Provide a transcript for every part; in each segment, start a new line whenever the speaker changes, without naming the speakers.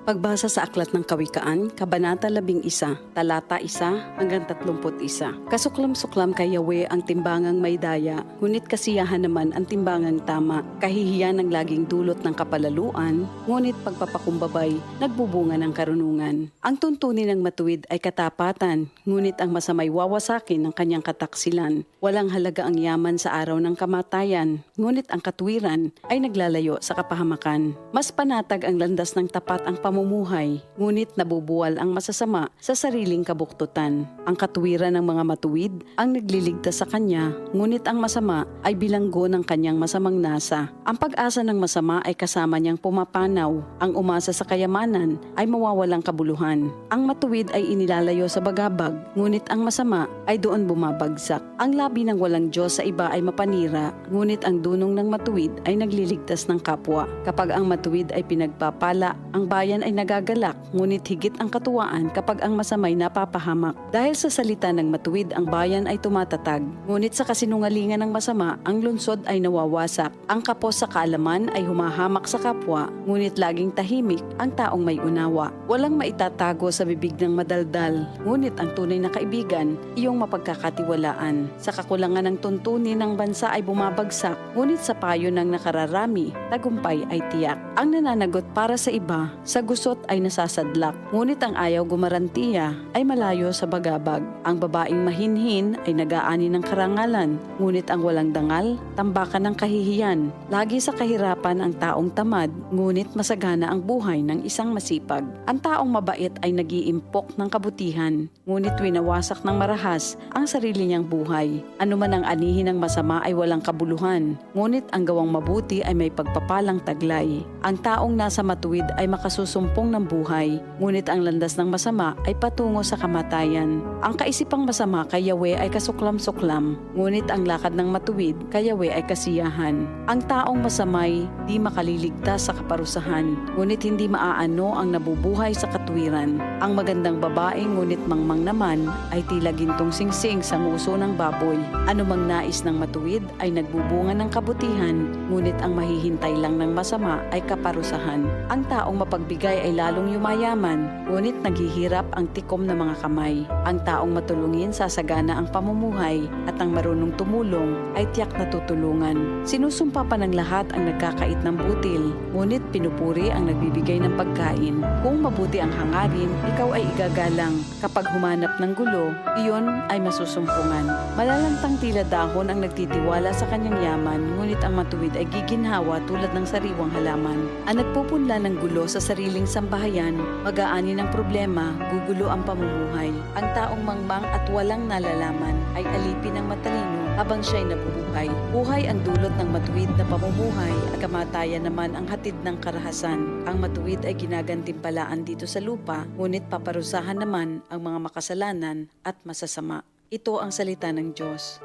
Pagbasa sa Aklat ng Kawikaan, Kabanata 11, Talata 1 hanggang 31. Kasuklam-suklam kay Yahweh ang timbangang may daya, ngunit kasiyahan naman ang timbangang tama. Kahihiyan ang laging dulot ng kapalaluan, ngunit pagpapakumbabay, nagbubunga ng karunungan. Ang tuntunin ng matuwid ay katapatan, ngunit ang masamay wawasakin ng kanyang kataksilan. Walang halaga ang yaman sa araw ng kamatayan, ngunit ang katwiran ay naglalayo sa kapahamakan. Mas panatag ang landas ng tapat ang pamumuhay, ngunit nabubuwal ang masasama sa sariling kabuktutan. Ang katuwiran ng mga matuwid ang nagliligtas sa kanya, ngunit ang masama ay bilanggo ng kanyang masamang nasa. Ang pag-asa ng masama ay kasama niyang pumapanaw. Ang umasa sa kayamanan ay mawawalang kabuluhan. Ang matuwid ay inilalayo sa bagabag, ngunit ang masama ay doon bumabagsak. Ang labi ng walang Diyos sa iba ay mapanira, ngunit ang dunong ng matuwid ay nagliligtas ng kapwa. Kapag ang matuwid ay pinagpapala, ang bayan ay nagagalak, ngunit higit ang katuwaan kapag ang masamay napapahamak. Dahil sa salita ng matuwid, ang bayan ay tumatatag, ngunit sa kasinungalingan ng masama, ang lungsod ay nawawasak. Ang kapos sa kaalaman ay humahamak sa kapwa, ngunit laging tahimik ang taong may unawa. Walang maitatago sa bibig ng madaldal, ngunit ang tunay na kaibigan, iyong mapagkakatiwalaan. Sa kakulangan ng tuntunin ng bansa ay bumabagsak, ngunit sa payo ng nakararami, tagumpay ay tiyak. Ang nananagot para sa iba, sa gusot ay nasasadlak, ngunit ang ayaw gumarantiya ay malayo sa bagabag. Ang babaeng mahinhin ay nag-aani ng karangalan, ngunit ang walang dangal, tambakan ng kahihiyan. Lagi sa kahirapan ang taong tamad, ngunit masagana ang buhay ng isang masipag. Ang taong mabait ay nag-iimpok ng kabutihan, ngunit winawasak ng marahas ang sarili niyang buhay. Ano man ang anihin ng masama ay walang kabuluhan, ngunit ang gawang mabuti ay may pagpapalang taglay. Ang taong nasa matuwid ay makasusumpong ng buhay, ngunit ang landas ng masama ay patungo sa kamatayan. Ang kaisipang masama kay Yahweh ay kasuklam-suklam, ngunit ang lakad ng matuwid kay Yahweh ay kasiyahan. Ang taong masamay di makaliligtas sa kaparusahan, ngunit hindi maaano ang nabubuhay sa katwiran. Ang magandang babae ngunit mangmang naman ay tila gintong singsing sa nguso ng baboy. Anumang nais ng matuwid ay nagbubunga ng kabutihan, ngunit ang mahihintay lang ng masama ay kaparusahan. Ang taong mapagbigay ay lalong yumayaman, ngunit naghihirap ang tikom ng mga kamay. Ang taong matulungin sasagana ang pamumuhay, at ang marunong tumulong ay tiyak na tutulungan. Sinusumpa pa ng lahat ang nagkakait ng butil, ngunit pinupuri ang nagbibigay ng pagkain. Kung mabuti ang hangarin, ikaw ay igagalang. Kapag humanap ng gulo, iyon ay masusumpungan. Malalantang tila dahon ang nagtitiwala sa kanyang yaman, ngunit ang matuwid ay giginhawa tulad ng sariwang halaman. Ang nagpupunla ng gulo sa sariling sambahayan, mag-aani ng problema, gugulo ang pamumuhay. Ang taong mangmang at walang nalalaman ay alipin ng matalino habang siya'y nabubuhay. Buhay ang dulot ng matuwid na pamumuhay, at kamatayan naman ang hatid ng karahasan. Ang matuwid ay ginagantimpalaan dito sa lupa, ngunit paparusahan naman ang mga makasalanan at masasama. Ito ang salita ng Diyos.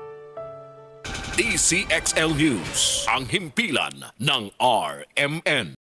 DCXL News, ang himpilan ng RMN.